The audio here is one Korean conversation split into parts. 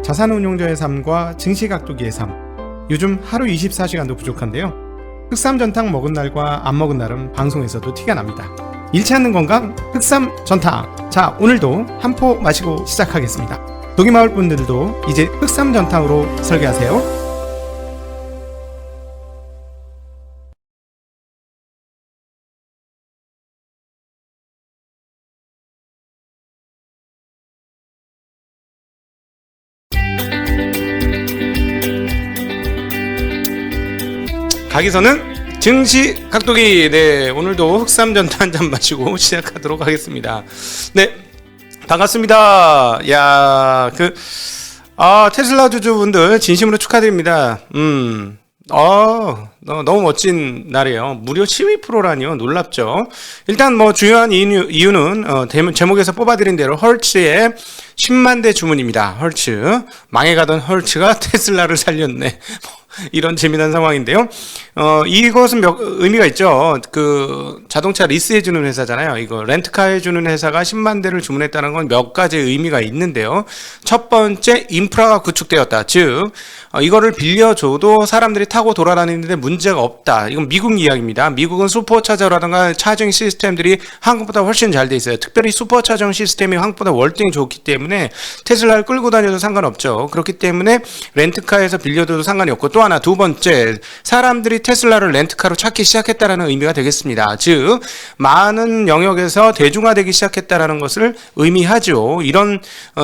자산운용자의 삶과 증시각도기의 삶. 요즘 하루 24시간도 부족한데요. 흑삼전탕 먹은 날과 안 먹은 날은 방송에서도 티가 납니다. 잃지 않는 건강 흑삼전탕. 자, 오늘도 한 포 마시고 시작하겠습니다. 독이마을 분들도 이제 흑삼전탕으로 설계하세요. 가기서는 증시 각도기. 네, 오늘도 흑삼전탕 한잔 마시고 시작하도록 하겠습니다. 네, 반갑습니다. 야, 테슬라 주주분들 진심으로 축하드립니다. 너무 멋진 날이에요. 무려 12%라니요. 놀랍죠. 일단 뭐 주요한 이유는 제목에서 뽑아드린 대로 헐츠의 10만 대 주문입니다. 헐츠, 망해가던 헐츠가 테슬라를 살렸네. 이런 재미난 상황인데요. 이것은 의미가 있죠. 자동차 리스해주는 회사잖아요. 이거 렌트카해주는 회사가 10만 대를 주문했다는 건 몇 가지 의미가 있는데요. 첫 번째, 인프라가 구축되었다. 즉, 이거를 빌려줘도 사람들이 타고 돌아다니는데 문제가 없다. 이건 미국 이야기입니다. 미국은 슈퍼차저라든가 차징 시스템들이 한국보다 훨씬 잘 돼 있어요. 특별히 슈퍼차저 시스템이 한국보다 월등히 좋기 때문에 테슬라를 끌고 다녀도 상관없죠. 그렇기 때문에 렌트카에서 빌려줘도 상관이 없고, 또 하나, 두 번째, 사람들이 테슬라를 렌트카로 찾기 시작했다라는 의미가 되겠습니다. 즉, 많은 영역에서 대중화되기 시작했다라는 것을 의미하죠. 이런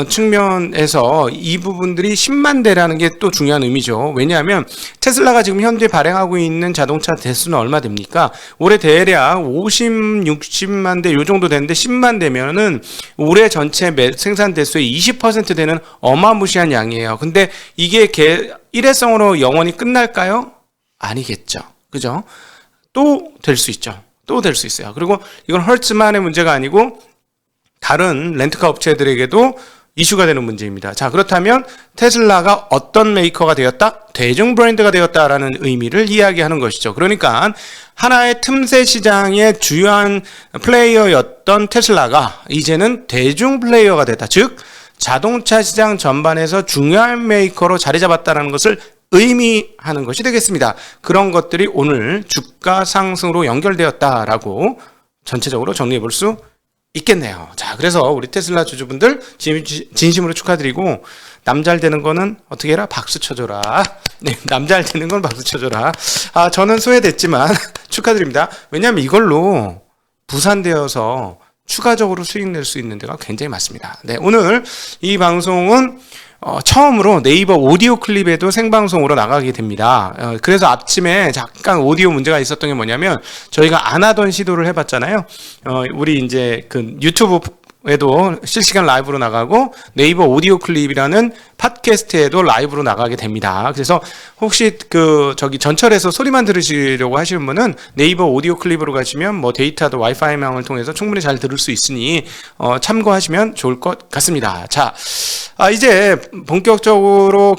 측면에서 이 부분들이 10만 대라는 게 또 중요한 의미죠. 왜냐하면 테슬라가 지금 현재 발행하고 있는 자동차 대수는 얼마 됩니까? 올해 대략 50, 60만 대 요 정도 되는데 10만 대면은 올해 전체 생산 대수의 20% 되는 어마무시한 양이에요. 근데 이게 일회성으로 영원히 끝날까요? 아니겠죠. 그죠? 또 될 수 있죠. 또 될 수 있어요. 그리고 이건 헐츠만의 문제가 아니고 다른 렌트카 업체들에게도 이슈가 되는 문제입니다. 자, 그렇다면 테슬라가 어떤 메이커가 되었다? 대중 브랜드가 되었다라는 의미를 이야기하는 것이죠. 그러니까 하나의 틈새 시장의 주요한 플레이어였던 테슬라가 이제는 대중 플레이어가 됐다. 즉, 자동차 시장 전반에서 중요한 메이커로 자리 잡았다는 것을 의미하는 것이 되겠습니다. 그런 것들이 오늘 주가 상승으로 연결되었다라고 전체적으로 정리해 볼 수 있겠네요. 자, 그래서 우리 테슬라 주주분들 진심으로 축하드리고, 남 잘 되는 거는 어떻게 해라? 박수 쳐줘라. 네, 남 잘 되는 건 박수 쳐줘라. 저는 소외됐지만 축하드립니다. 왜냐하면 이걸로 부산되어서 추가적으로 수익 낼 수 있는 데가 굉장히 많습니다. 네, 오늘 이 방송은 처음으로 네이버 오디오 클립에도 생방송으로 나가게 됩니다. 그래서 아침에 잠깐 오디오 문제가 있었던 게 뭐냐면, 저희가 안 하던 시도를 해봤잖아요. 우리 이제 유튜브에도 실시간 라이브로 나가고 네이버 오디오 클립이라는 팟캐스트에도 라이브로 나가게 됩니다. 그래서 혹시 전철에서 소리만 들으시려고 하시는 분은 네이버 오디오 클립으로 가시면 뭐 데이터도 와이파이망을 통해서 충분히 잘 들을 수 있으니 참고하시면 좋을 것 같습니다. 자, 이제 본격적으로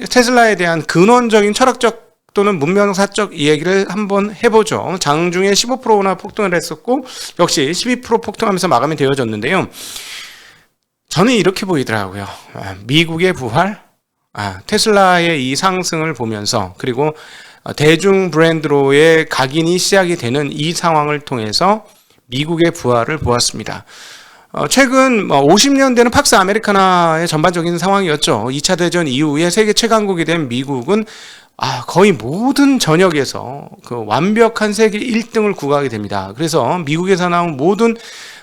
테슬라에 대한 근원적인 철학적 또는 문명사적 이야기를 한번 해보죠. 장중에 15%나 폭등을 했었고, 역시 12% 폭등하면서 마감이 되어졌는데요. 저는 이렇게 보이더라고요. 미국의 부활, 테슬라의 이 상승을 보면서, 그리고 대중 브랜드로의 각인이 시작이 되는 이 상황을 통해서 미국의 부활을 보았습니다. 최근 50년대는 팍스 아메리카나의 전반적인 상황이었죠. 2차 대전 이후에 세계 최강국이 된 미국은 거의 모든 전역에서 완벽한 세계 1등을 구가하게 됩니다. 그래서 미국에서 나온 모든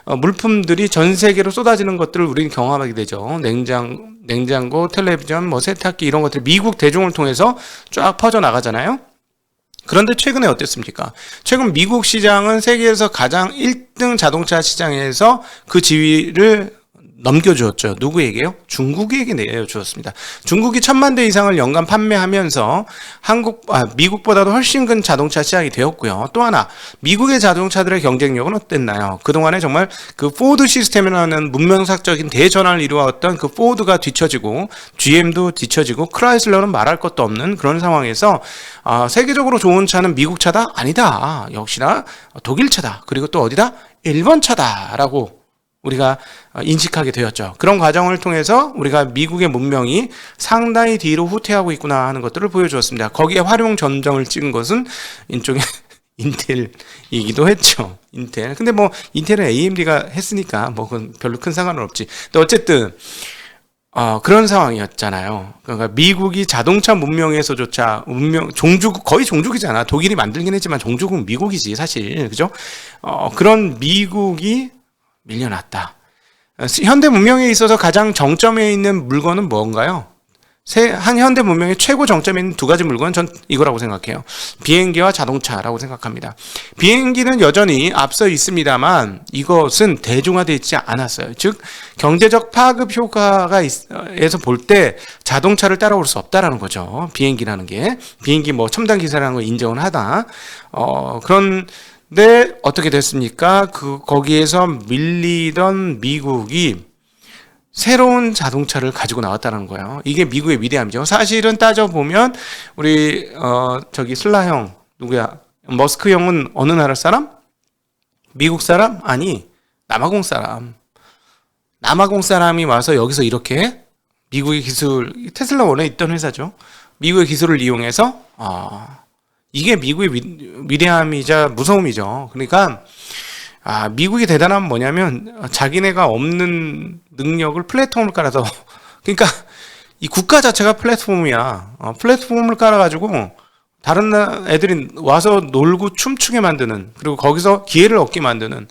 물품들이 전 세계로 쏟아지는 것들을 우리는 경험하게 되죠. 냉장고, 텔레비전, 세탁기 이런 것들이 미국 대중을 통해서 쫙 퍼져나가잖아요. 그런데 최근에 어땠습니까? 최근 미국 시장은 세계에서 가장 1등 자동차 시장에서 그 지위를 넘겨주었죠. 누구에게요? 중국에게 내어주었습니다. 중국이 1000만 대 이상을 연간 판매하면서 미국보다도 훨씬 큰 자동차 시장이 되었고요. 또 하나, 미국의 자동차들의 경쟁력은 어땠나요? 그동안에 정말 포드 시스템이라는 문명사적인 대전환을 이루었던 포드가 뒤처지고, GM도 뒤처지고, 크라이슬러는 말할 것도 없는 그런 상황에서 세계적으로 좋은 차는 미국 차다? 아니다. 역시나 독일 차다. 그리고 또 어디다? 일본 차다라고 우리가 인식하게 되었죠. 그런 과정을 통해서 우리가 미국의 문명이 상당히 뒤로 후퇴하고 있구나 하는 것들을 보여주었습니다. 거기에 활용 점정을 찍은 것은 이쪽에 인텔이기도 했죠. 인텔. 근데 뭐 인텔은 AMD가 했으니까 뭐 그건 별로 큰 상관은 없지. 근데 어쨌든 그런 상황이었잖아요. 그러니까 미국이 자동차 문명에서조차 종주국, 거의 종주국이잖아. 독일이 만들긴 했지만 종주국은 미국이지 사실. 그죠? 그런 미국이 밀려났다. 현대 문명에 있어서 가장 정점에 있는 물건은 뭔가요? 한 현대 문명의 최고 정점에 있는 두 가지 물건은 전 이거라고 생각해요. 비행기와 자동차라고 생각합니다. 비행기는 여전히 앞서 있습니다만 이것은 대중화되어 있지 않았어요. 즉 경제적 파급 효과에서 볼 때 자동차를 따라올 수 없다라는 거죠. 비행기라는 게. 비행기 뭐 첨단 기술이라는 걸 인정을 하다. 그런데 어떻게 됐습니까? 거기에서 밀리던 미국이 새로운 자동차를 가지고 나왔다는 거예요. 이게 미국의 위대함이죠. 사실은 따져보면 우리 슬라 형 누구야? 머스크 형은 어느 나라 사람? 미국 사람? 아니 남아공 사람. 남아공 사람이 와서 여기서 이렇게 미국의 기술, 테슬라 원래 있던 회사죠. 미국의 기술을 이용해서 이게 미국의 위대함이자 무서움이죠. 그러니까 미국이 대단한 뭐냐면 자기네가 없는 능력을 플랫폼을 깔아서 그러니까 이 국가 자체가 플랫폼이야. 플랫폼을 깔아가지고 다른 애들이 와서 놀고 춤추게 만드는, 그리고 거기서 기회를 얻게 만드는,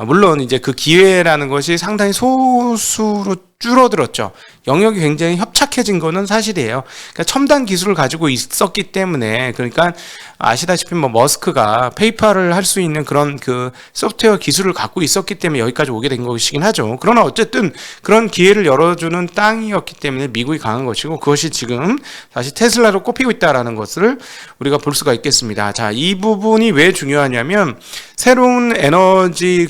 물론 이제 그 기회라는 것이 상당히 소수로 줄어들었죠. 영역이 굉장히 협착해진 거는 사실이에요. 그러니까 첨단 기술을 가지고 있었기 때문에, 그러니까 아시다시피 뭐 머스크가 페이팔을 할 수 있는 그런 그 소프트웨어 기술을 갖고 있었기 때문에 여기까지 오게 된 것이긴 하죠. 그러나 어쨌든 그런 기회를 열어주는 땅이었기 때문에 미국이 강한 것이고, 그것이 지금 다시 테슬라로 꼽히고 있다라는 것을 우리가 볼 수가 있겠습니다. 자, 이 부분이 왜 중요하냐면 새로운 에너지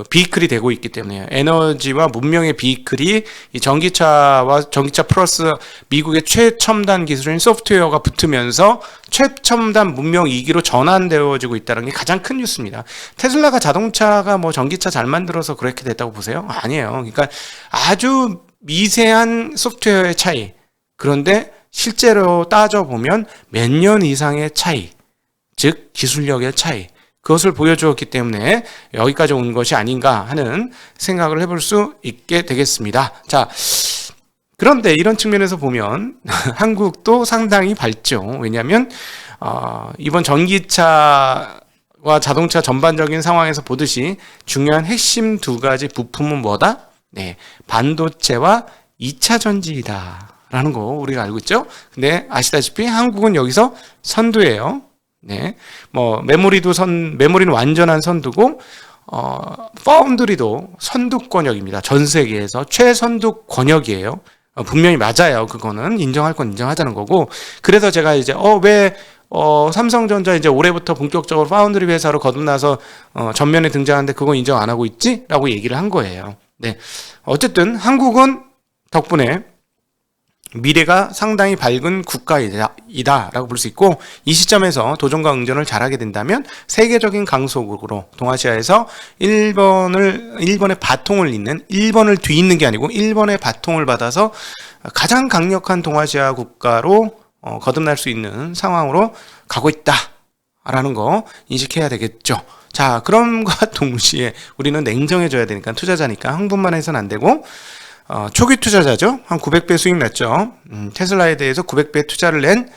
비클이 되고 있기 때문에, 에너지와 문명의 비클이 이 전기차와 전기차 플러스 미국의 최첨단 기술인 소프트웨어가 붙으면서 최첨단 문명 2기로 전환되어지고 있다는 게 가장 큰 뉴스입니다. 테슬라가 자동차가 뭐 전기차 잘 만들어서 그렇게 됐다고 보세요? 아니에요. 그러니까 아주 미세한 소프트웨어의 차이. 그런데 실제로 따져보면 몇 년 이상의 차이, 즉 기술력의 차이, 그것을 보여주었기 때문에 여기까지 온 것이 아닌가 하는 생각을 해볼 수 있게 되겠습니다. 자, 그런데 이런 측면에서 보면 한국도 상당히 밝죠. 왜냐하면 이번 전기차와 자동차 전반적인 상황에서 보듯이 중요한 핵심 두 가지 부품은 뭐다? 네, 반도체와 2차 전지이다 라는 거 우리가 알고 있죠. 근데 아시다시피 한국은 여기서 선두예요. 네, 뭐 메모리는 완전한 선두고, 파운드리도 선두 권역입니다. 전 세계에서 최선두 권역이에요. 분명히 맞아요. 그거는 인정할 건 인정하자는 거고. 그래서 제가 이제 왜 삼성전자 이제 올해부터 본격적으로 파운드리 회사로 거듭나서 전면에 등장하는데 그거 인정 안 하고 있지? 라고 얘기를 한 거예요. 네, 어쨌든 한국은 덕분에 미래가 상당히 밝은 국가이다라고 볼 수 있고, 이 시점에서 도전과 응전을 잘하게 된다면 세계적인 강소국으로 동아시아에서 일본의 바통을 잇는, 일본을 뒤잇는 게 아니고 일본의 바통을 받아서 가장 강력한 동아시아 국가로 거듭날 수 있는 상황으로 가고 있다라는 거 인식해야 되겠죠. 자, 그럼과 동시에 우리는 냉정해져야 되니까, 투자자니까 흥분만 해서는 안 되고, 초기 투자자죠. 한 900배 수익 났죠. 테슬라에 대해서 900배 투자를 낸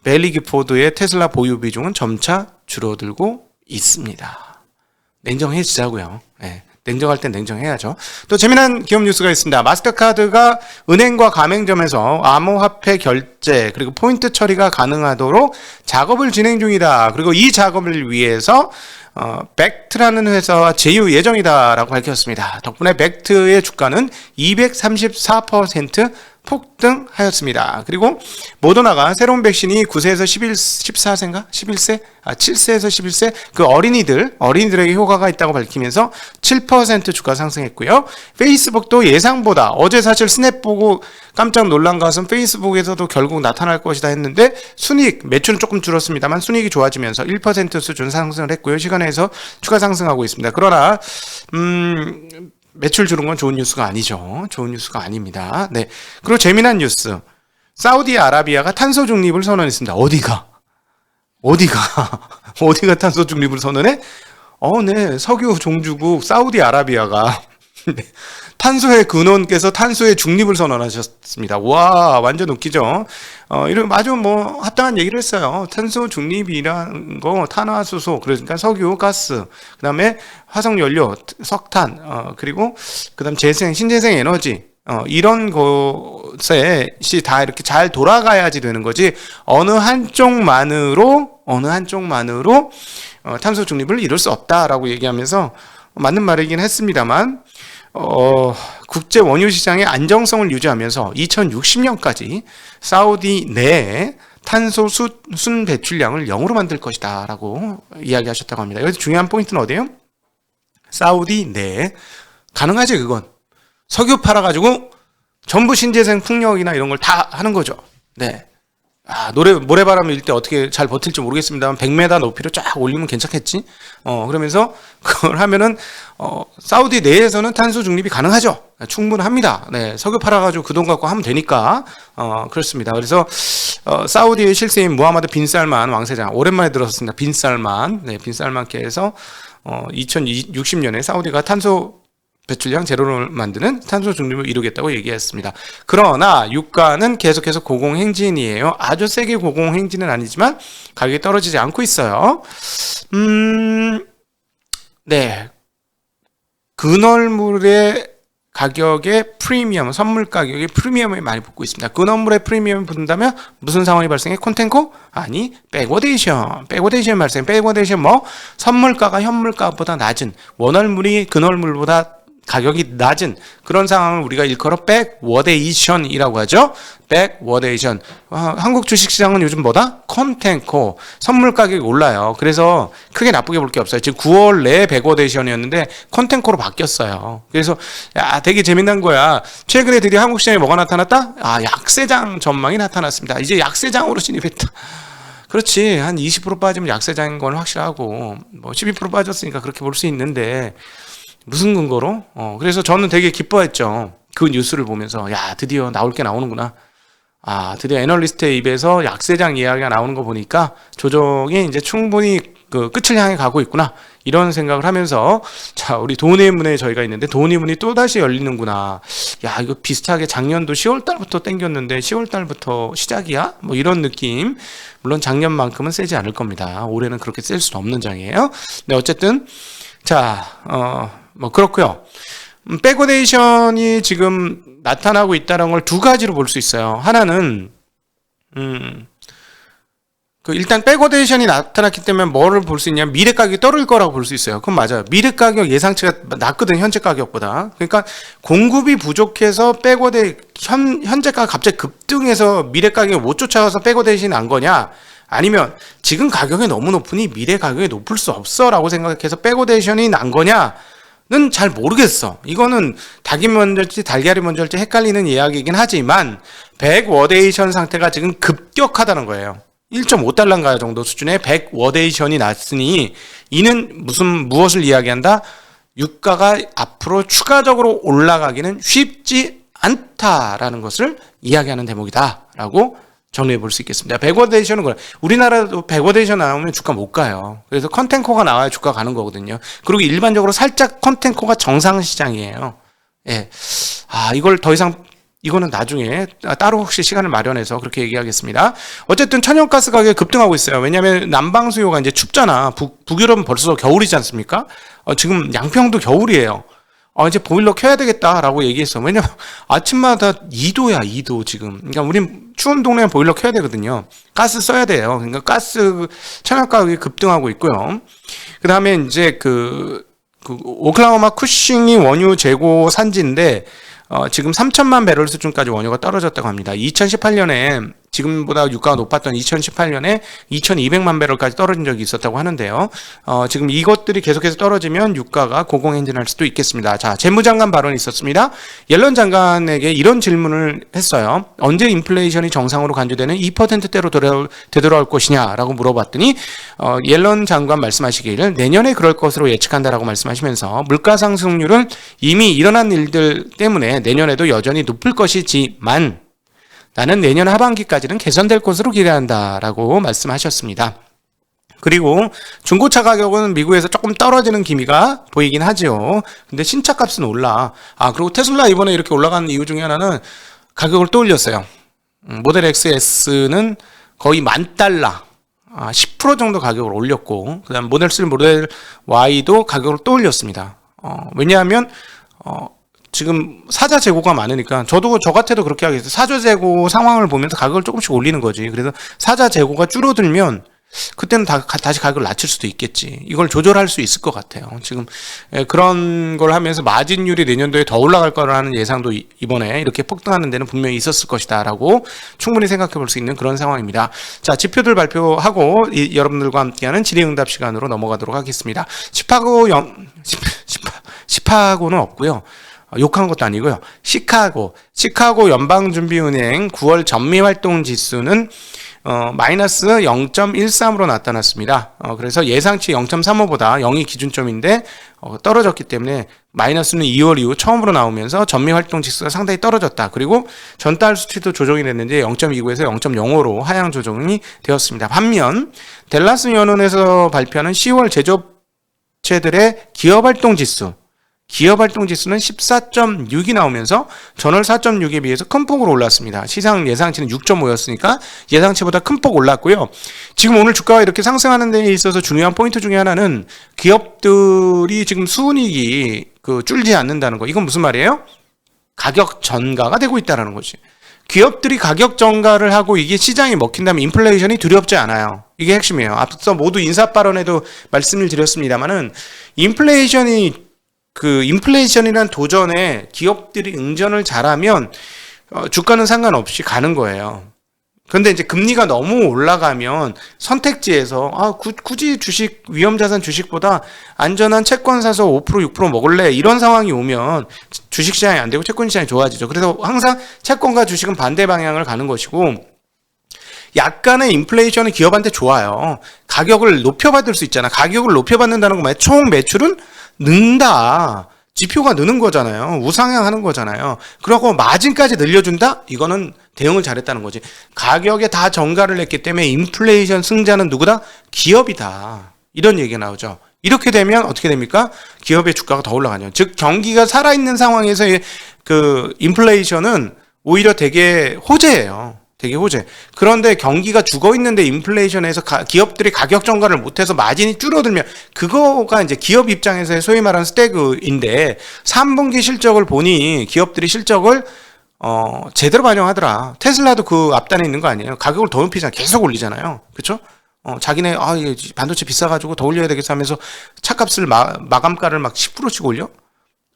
벨리 기포드의 테슬라 보유 비중은 점차 줄어들고 있습니다. 냉정해지자고요. 네, 냉정할 땐 냉정해야죠. 또 재미난 기업 뉴스가 있습니다. 마스터카드가 은행과 가맹점에서 암호화폐 결제 그리고 포인트 처리가 가능하도록 작업을 진행 중이다. 그리고 이 작업을 위해서 벡트라는 회사와 제휴 예정이다라고 밝혔습니다. 덕분에 벡트의 주가는 234% 폭등하였습니다. 그리고 모더나가 새로운 백신이 9세에서 14세인가? 11세? 7세에서 11세 그 어린이들에게 효과가 있다고 밝히면서 7% 주가 상승했고요. 페이스북도 예상보다, 어제 사실 스냅 보고 깜짝 놀란 것은 페이스북에서도 결국 나타날 것이다 했는데 매출은 조금 줄었습니다만 순이익이 좋아지면서 1% 수준 상승을 했고요. 시간에서 추가 상승하고 있습니다. 그러나 매출 줄은 건 좋은 뉴스가 아니죠. 좋은 뉴스가 아닙니다. 네. 그리고 재미난 뉴스. 사우디아라비아가 탄소 중립을 선언했습니다. 어디가 어디가 탄소 중립을 선언해? 네. 석유 종주국 사우디아라비아가 탄소의 근원께서 탄소의 중립을 선언하셨습니다. 와, 완전 웃기죠? 이런 아주 뭐 합당한 얘기를 했어요. 탄소 중립이라는 거, 탄화수소, 그러니까 석유, 가스, 그 다음에 화석연료, 석탄, 그리고 그 다음 신재생 에너지, 이런 것이 다 이렇게 잘 돌아가야지 되는 거지, 어느 한쪽만으로 탄소 중립을 이룰 수 없다라고 얘기하면서 맞는 말이긴 했습니다만, 국제 원유 시장의 안정성을 유지하면서 2060년까지 사우디 내에 탄소 순 배출량을 0으로 만들 것이다 라고 이야기하셨다고 합니다. 여기서 중요한 포인트는 어디예요? 사우디 내에 가능하지. 그건 석유 팔아가지고 전부 신재생 풍력이나 이런 걸 다 하는 거죠. 네. 모래바람 일 때 어떻게 잘 버틸지 모르겠습니다만 100m 높이로 쫙 올리면 괜찮겠지? 그러면서 그걸 하면은 사우디 내에서는 탄소 중립이 가능하죠. 충분합니다. 네, 석유 팔아가지고 그 돈 갖고 하면 되니까 그렇습니다. 그래서 사우디의 실세인 무하마드 빈 살만 왕세자, 오랜만에 들었습니다. 빈 살만께서 2060년에 사우디가 탄소 배출량 제로를 만드는 탄소 중립을 이루겠다고 얘기했습니다. 그러나 유가는 계속해서 고공행진이에요. 아주 세게 고공행진은 아니지만 가격이 떨어지지 않고 있어요. 네. 근원물의 가격의 프리미엄, 선물 가격의 프리미엄이 많이 붙고 있습니다. 근원물의 프리미엄이 붙는다면 무슨 상황이 발생해? 콘텐코? 아니, 백워데이션 발생. 백워데이션 선물가가 현물가보다 낮은, 원월물이 근월물보다 가격이 낮은 그런 상황을 우리가 일컬어 백워데이션이라고 하죠. 백워데이션. 한국 주식시장은 요즘 뭐다? 컨텐코. 선물 가격이 올라요. 그래서 크게 나쁘게 볼 게 없어요. 지금 9월 내에 백워데이션이었는데 컨텐코로 바뀌었어요. 그래서 되게 재밌는 거야. 최근에 드디어 한국 시장에 뭐가 나타났다? 약세장 전망이 나타났습니다. 이제 약세장으로 진입했다. 그렇지. 한 20% 빠지면 약세장인 건 확실하고 12% 빠졌으니까 그렇게 볼 수 있는데 무슨 근거로? 그래서 저는 되게 기뻐했죠. 그 뉴스를 보면서 드디어 나올 게 나오는구나. 드디어 애널리스트의 입에서 약세장 이야기가 나오는 거 보니까 조정이 이제 충분히 그 끝을 향해 가고 있구나. 이런 생각을 하면서 우리 돈의 문에 저희가 있는데 돈의 문이 또다시 열리는구나. 이거 비슷하게 작년도 10월 달부터 땡겼는데 10월 달부터 시작이야? 이런 느낌. 물론 작년만큼은 세지 않을 겁니다. 올해는 그렇게 셀 수는 없는 장이에요. 네, 어쨌든 그렇고요. 백워데이션이 지금 나타나고 있다는 걸 두 가지로 볼 수 있어요. 하나는 일단 백워데이션이 나타났기 때문에 뭐를 볼 수 있냐면 미래 가격이 떨어질 거라고 볼 수 있어요. 그건 맞아요. 미래 가격 예상치가 낮거든, 현재 가격보다. 그러니까 공급이 부족해서 현재가가 갑자기 급등해서 미래 가격이 못 쫓아가서 백워데이션이 난 거냐? 아니면 지금 가격이 너무 높으니 미래 가격이 높을 수 없어 라고 생각해서 백워데이션이 난 거냐는 잘 모르겠어. 이거는 닭이 먼저일지 달걀이 먼저일지 헷갈리는 이야기이긴 하지만 백워데이션 상태가 지금 급격하다는 거예요. 1.5달러인가 정도 수준의 백워데이션이 났으니 이는 무엇을 이야기한다? 유가가 앞으로 추가적으로 올라가기는 쉽지 않다라는 것을 이야기하는 대목이다 라고 정리해 볼 수 있겠습니다. 백워데이션은 그래. 우리나라도 백워데이션 나오면 주가 못 가요. 그래서 컨텐코가 나와야 주가 가는 거거든요. 그리고 일반적으로 살짝 컨텐코가 정상 시장이에요. 예. 이걸 더 이상 이거는 나중에 따로 혹시 시간을 마련해서 그렇게 얘기하겠습니다. 어쨌든 천연가스 가격이 급등하고 있어요. 왜냐하면 난방 수요가 이제 춥잖아. 북유럽은 벌써 겨울이지 않습니까? 지금 양평도 겨울이에요. 이제 보일러 켜야 되겠다라고 얘기했어. 왜냐면 아침마다 2도야, 2도 지금. 그러니까 우린 추운 동네에 보일러 켜야 되거든요. 가스 써야 돼요. 그러니까 가스 천연 가격이 급등하고 있고요. 그 다음에 이제 오클라호마 쿠싱이 원유 재고 산지인데 지금 3천만 배럴 수준까지 원유가 떨어졌다고 합니다. 2018년에 지금보다 유가가 높았던 2018년에 2200만 배럴까지 떨어진 적이 있었다고 하는데요. 지금 이것들이 계속해서 떨어지면 유가가 고공행진할 수도 있겠습니다. 자, 재무장관 발언이 있었습니다. 옐런 장관에게 이런 질문을 했어요. 언제 인플레이션이 정상으로 간주되는 2%대로 되돌아올 것이냐라고 물어봤더니 옐런 장관 말씀하시기를 내년에 그럴 것으로 예측한다라고 말씀하시면서 물가 상승률은 이미 일어난 일들 때문에 내년에도 여전히 높을 것이지만 나는 내년 하반기까지는 개선될 것으로 기대한다라고 말씀하셨습니다. 그리고 중고차 가격은 미국에서 조금 떨어지는 기미가 보이긴 하죠. 근데 신차 값은 올라. 그리고 테슬라 이번에 이렇게 올라가는 이유 중에 하나는 가격을 또 올렸어요. 모델 XS는 거의 $10,000, 10% 정도 가격을 올렸고, 그 다음 모델 3, 모델 Y도 가격을 또 올렸습니다. 왜냐하면 지금 사자 재고가 많으니까 저 같아도 그렇게 하겠어요. 사자 재고 상황을 보면서 가격을 조금씩 올리는 거지. 그래서 사자 재고가 줄어들면 그때는 다시 가격을 낮출 수도 있겠지. 이걸 조절할 수 있을 것 같아요. 지금 그런 걸 하면서 마진율이 내년도에 더 올라갈 거라는 예상도 이번에 이렇게 폭등하는 데는 분명히 있었을 것이다 라고 충분히 생각해 볼 수 있는 그런 상황입니다. 자, 지표들 발표하고 여러분들과 함께하는 질의응답 시간으로 넘어가도록 하겠습니다. 시파고는 없고요. 욕한 것도 아니고요. 시카고 연방준비은행 9월 전미활동 지수는 마이너스 0.13으로 나타났습니다. 그래서 예상치 0.35보다 0이 기준점인데 떨어졌기 때문에 마이너스는 2월 이후 처음으로 나오면서 전미활동 지수가 상당히 떨어졌다. 그리고 전달 수치도 조정이 됐는데 0.29에서 0.05로 하향 조정이 되었습니다. 반면 댈러스 연은에서 발표하는 10월 제조업체들의 기업활동 지수는 14.6이 나오면서 전월 4.6에 비해서 큰 폭으로 올랐습니다. 시장 예상치는 6.5였으니까 예상치보다 큰 폭 올랐고요. 지금 오늘 주가가 이렇게 상승하는 데 있어서 중요한 포인트 중에 하나는 기업들이 지금 수익이 줄지 않는다는 거. 이건 무슨 말이에요? 가격 전가가 되고 있다는 거지. 기업들이 가격 전가를 하고 이게 시장이 먹힌다면 인플레이션이 두렵지 않아요. 이게 핵심이에요. 앞서 모두 인사 발언에도 말씀을 드렸습니다만은 인플레이션이란 도전에 기업들이 응전을 잘하면 주가는 상관없이 가는 거예요. 근데 이제 금리가 너무 올라가면 선택지에서 굳이 위험자산 주식보다 안전한 채권 사서 5% 6% 먹을래 이런 상황이 오면 주식시장이 안 되고 채권시장이 좋아지죠. 그래서 항상 채권과 주식은 반대 방향을 가는 것이고 약간의 인플레이션은 기업한테 좋아요. 가격을 높여받을 수 있잖아. 가격을 높여받는다는 건 뭐야? 총 매출은 는다. 지표가 느는 거잖아요. 우상향하는 거잖아요. 그러고 마진까지 늘려준다? 이거는 대응을 잘했다는 거지. 가격에 다 정가를 냈기 때문에 인플레이션 승자는 누구다? 기업이다. 이런 얘기가 나오죠. 이렇게 되면 어떻게 됩니까? 기업의 주가가 더 올라가죠. 즉 경기가 살아있는 상황에서의 인플레이션은 오히려 되게 호재예요. 되게 호재. 그런데 경기가 죽어있는데 인플레이션에서 기업들이 가격 전가를 못해서 마진이 줄어들면 그거가 이제 기업 입장에서의 소위 말하는 스태그인데 3분기 실적을 보니 기업들이 실적을 제대로 반영하더라. 테슬라도 그 앞단에 있는 거 아니에요. 가격을 더 높이잖아요. 계속 올리잖아요. 그렇죠? 자기네 반도체 비싸가지고 더 올려야 되겠어 하면서 차값을 마감가를 막 10%씩 올려?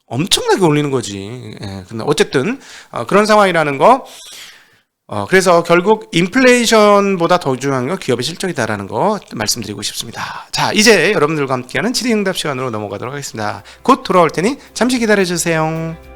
엄청나게 올리는 거지. 예, 근데 어쨌든 그런 상황이라는 거. 그래서 결국 인플레이션보다 더 중요한 건 기업의 실적이다라는 거 말씀드리고 싶습니다. 자, 이제 여러분들과 함께하는 질의응답 시간으로 넘어가도록 하겠습니다. 곧 돌아올 테니 잠시 기다려주세요.